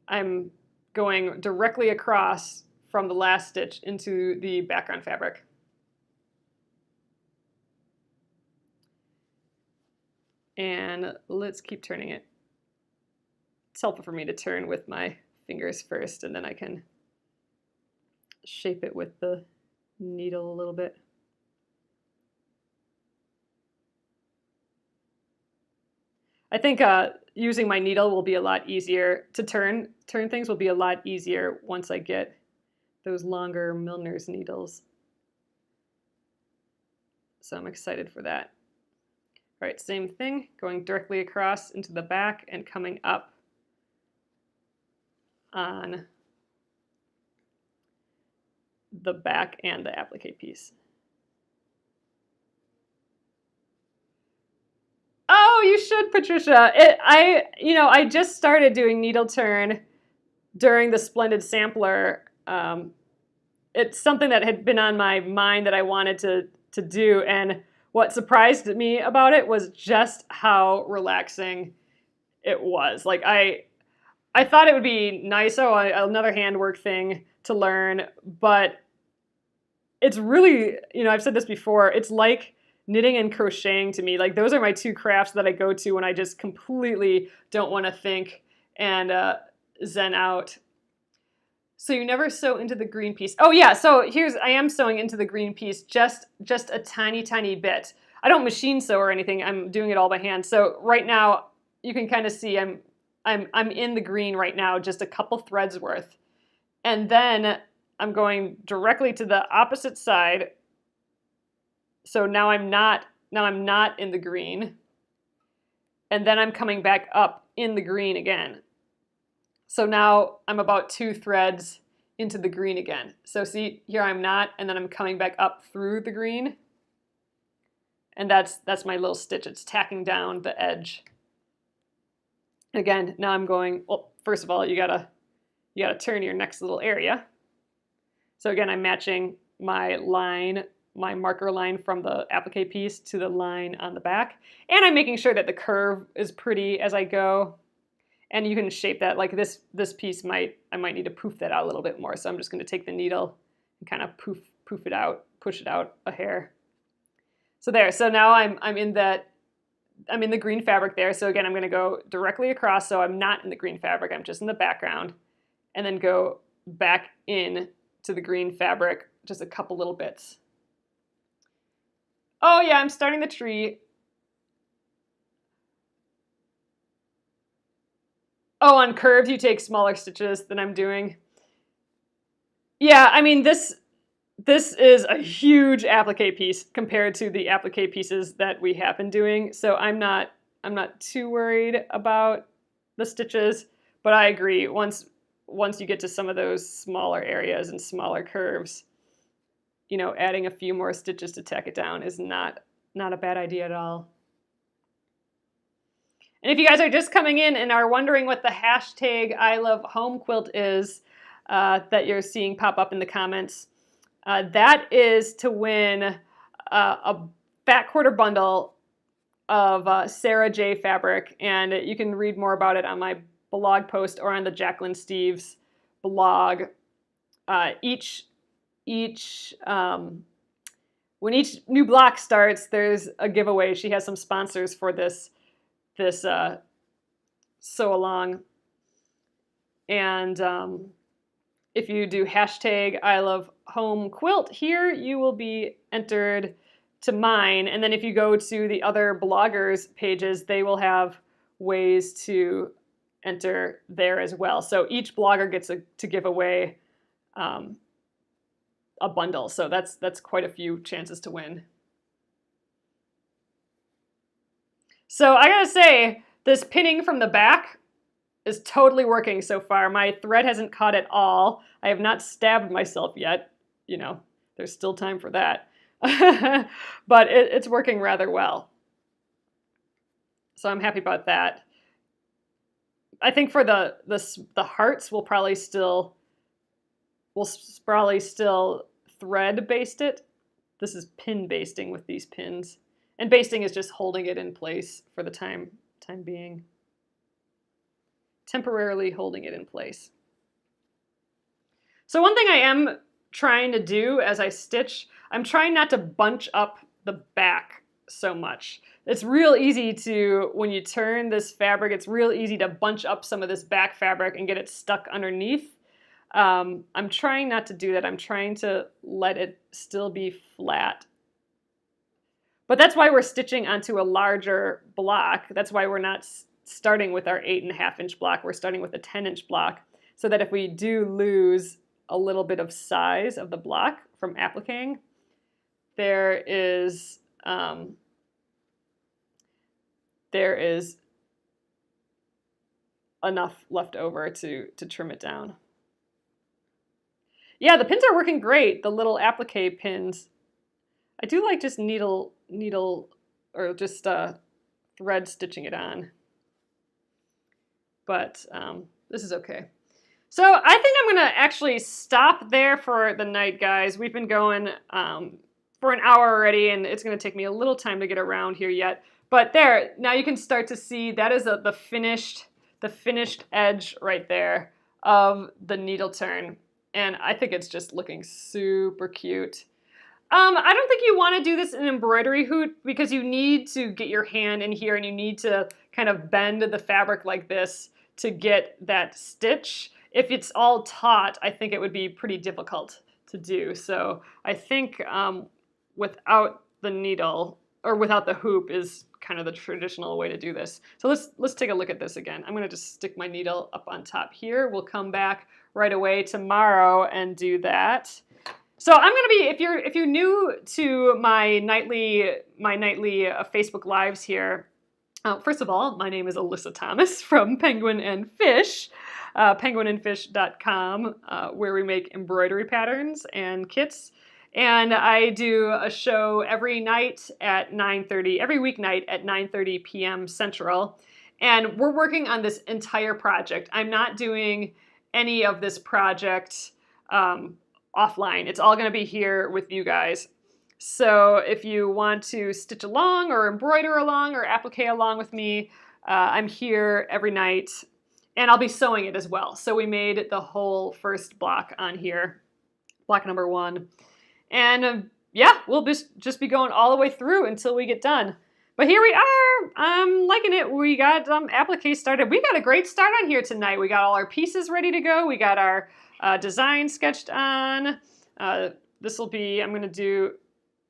I'm going directly across from the last stitch into the background fabric. And let's keep turning it. It's helpful for me to turn with my fingers first, and then I can shape it with the needle a little bit. I think using my needle will be a lot easier to turn things will be a lot easier once I get those longer Milner's needles. So I'm excited for that. All right, same thing, going directly across into the back and coming up on the back and the applique piece. Oh, you should, Patricia. I just started doing needle turn during the Splendid Sampler. It's something that had been on my mind that I wanted to do, and what surprised me about it was just how relaxing it was. Like I thought it would be nice, another handwork thing to learn, but it's really, I've said this before, it's like knitting and crocheting to me. Like those are my 2 crafts that I go to when I just completely don't want to think and zen out. So you never sew into the green piece. Oh yeah, so I am sewing into the green piece just a tiny, tiny bit. I don't machine sew or anything. I'm doing it all by hand. So right now you can kind of see I'm in the green right now, just a couple threads worth. And then I'm going directly to the opposite side. So now I'm not in the green. And then I'm coming back up in the green again. So now I'm about 2 threads into the green again. So see, here I'm not, and then I'm coming back up through the green. And that's my little stitch. It's tacking down the edge. Again, now I'm going, well, first of all, you gotta turn your next little area. So again, I'm matching my line, my marker line from the applique piece to the line on the back. And I'm making sure that the curve is pretty as I go. And you can shape that, like this piece I might need to poof that out a little bit more. So I'm just going to take the needle and kind of poof it out, push it out a hair. So there. So now I'm in the green fabric there. So again, I'm going to go directly across. So I'm not in the green fabric. I'm just in the background, and then go back in to the green fabric, just a couple little bits. Oh yeah, I'm starting the tree. Oh, on curves, you take smaller stitches than I'm doing. Yeah, I mean, this is a huge applique piece compared to the applique pieces that we have been doing. So I'm not too worried about the stitches, but I agree. Once you get to some of those smaller areas and smaller curves, you know, adding a few more stitches to tack it down is not a bad idea at all. And if you guys are just coming in and are wondering what the hashtag I love home quilt is that you're seeing pop up in the comments, that is to win a fat quarter bundle of Sara J fabric. And you can read more about it on my blog post or on the Jacquelynne Steves blog. When each new block starts, there's a giveaway. She has some sponsors for this sew along, and if you do hashtag I love home quilt here, you will be entered to mine. And then if you go to the other bloggers pages, they will have ways to enter there as well. So each blogger gets to give away a bundle. So that's quite a few chances to win. So I gotta say, this pinning from the back is totally working so far. My thread hasn't caught at all. I have not stabbed myself yet. You know, there's still time for that. But it's working rather well. So I'm happy about that. I think for the hearts, we'll probably still thread baste it. This is pin basting with these pins. And basting is just holding it in place for the time being. Temporarily holding it in place. So one thing I am trying to do as I stitch, I'm trying not to bunch up the back so much. It's real easy to, when you turn this fabric, it's real easy to bunch up some of this back fabric and get it stuck underneath. I'm trying not to do that. I'm trying to let it still be flat. But that's why we're stitching onto a larger block. That's why we're not starting with our 8.5-inch block. We're starting with a 10-inch block, so that if we do lose a little bit of size of the block from appliquing, there is enough left over to trim it down. Yeah, the pins are working great, the little applique pins. I do like just needle or just thread stitching it on. But this is okay. So I think I'm gonna actually stop there for the night, guys. We've been going for an hour already, and it's gonna take me a little time to get around here yet. But there, now you can start to see that is the finished edge right there of the needle turn. And I think it's just looking super cute. I don't think you want to do this in embroidery hoop because you need to get your hand in here and you need to kind of bend the fabric like this to get that stitch. if it's all taut, I think it would be pretty difficult to do. So I think without the needle or without the hoop is kind of the traditional way to do this. So let's take a look at this again. I'm going to just stick my needle up on top here. We'll come back right away tomorrow and do that. So I'm going to be, if you're new to my nightly Facebook Lives here, first of all, my name is Alyssa Thomas from Penguin and Fish, penguinandfish.com, where we make embroidery patterns and kits. And I do a show every night at 9:30, every weeknight at 9:30 p.m. Central. And we're working on this entire project. I'm not doing any of this project offline. It's all going to be here with you guys. So if you want to stitch along or embroider along or applique along with me, I'm here every night. And I'll be sewing it as well. So we made the whole first block on here, block number 1. And yeah, we'll just be going all the way through until we get done. But here we are. I'm liking it. We got applique started. We got a great start on here tonight. We got all our pieces ready to go. We got our design sketched on. This will be, I'm going to do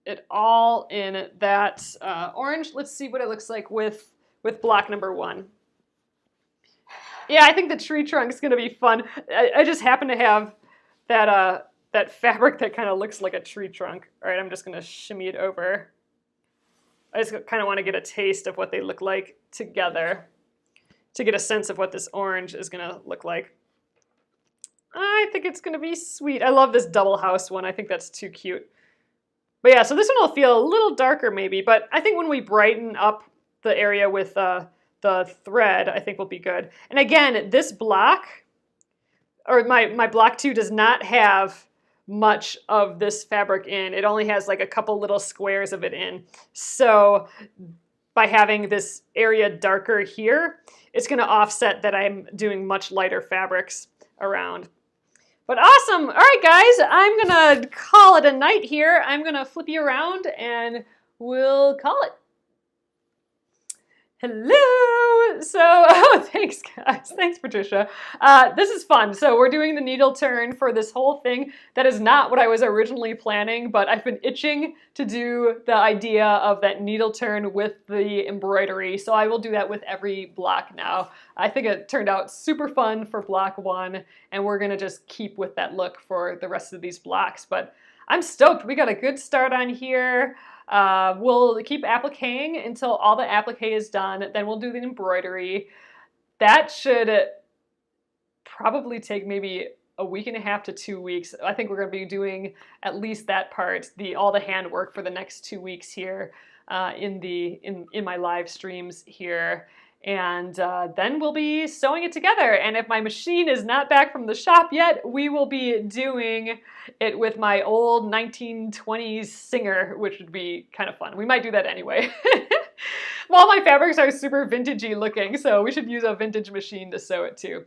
it all in that orange. Let's see what it looks like with block number 1. Yeah, I think the tree trunk is going to be fun. I just happen to have that fabric that kind of looks like a tree trunk. All right, I'm just going to shimmy it over. I just kind of want to get a taste of what they look like together to get a sense of what this orange is going to look like. I think it's going to be sweet. I love this double house one. I think that's too cute. But yeah, so this one will feel a little darker maybe, but I think when we brighten up the area with the thread, I think will be good. And again, this block, or my block 2 does not have much of this fabric in. It only has like a couple little squares of it in. So by having this area darker here, it's going to offset that I'm doing much lighter fabrics around. But awesome. All right, guys, I'm going to call it a night here. I'm going to flip you around and we'll call it. Hello. So, oh, thanks, guys. Thanks, Patricia. This is fun. So we're doing the needle turn for this whole thing. That is not what I was originally planning, but I've been itching to do the idea of that needle turn with the embroidery. So I will do that with every block now. I think it turned out super fun for block 1, and we're going to just keep with that look for the rest of these blocks. But I'm stoked. We got a good start on here. We'll keep appliquing until all the applique is done. Then we'll do the embroidery. That should probably take maybe a week and a half to 2 weeks. I think we're going to be doing at least that part, all the handwork for the next 2 weeks here in my live streams here. And then we'll be sewing it together. And if my machine is not back from the shop yet, we will be doing it with my old 1920s Singer, which would be kind of fun. We might do that anyway. Well, my fabrics are super vintagey looking, so we should use a vintage machine to sew it too.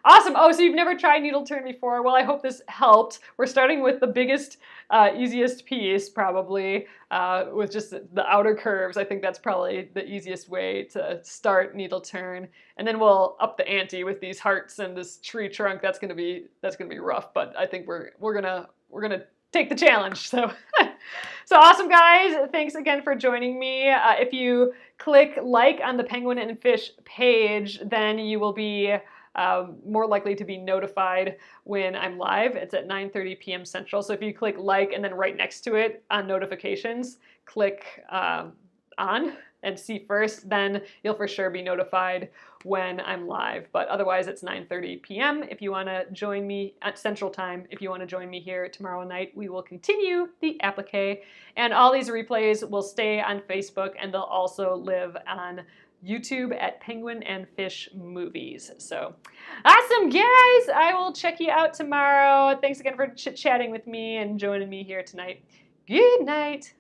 Awesome. Oh, so you've never tried needle turn before? Well, I hope this helped. We're starting with the biggest, easiest piece, probably, with just the outer curves. I think that's probably the easiest way to start needle turn. And then we'll up the ante with these hearts and this tree trunk. That's gonna be rough, but I think we're gonna take the challenge. So, so awesome, guys. Thanks again for joining me. If you click like on the Penguin and Fish page, then you will be more likely to be notified when I'm live. It's at 9:30 p.m. Central. So if you click like and then right next to it on notifications, click on and see first, then you'll for sure be notified when I'm live. But otherwise, it's 9:30 p.m. if you want to join me at Central Time. If you want to join me here tomorrow night, we will continue the applique. And all these replays will stay on Facebook, and they'll also live on YouTube at Penguin and Fish Movies. So awesome, guys. I will check you out tomorrow. Thanks again for chit-chatting with me and joining me here tonight. Good night.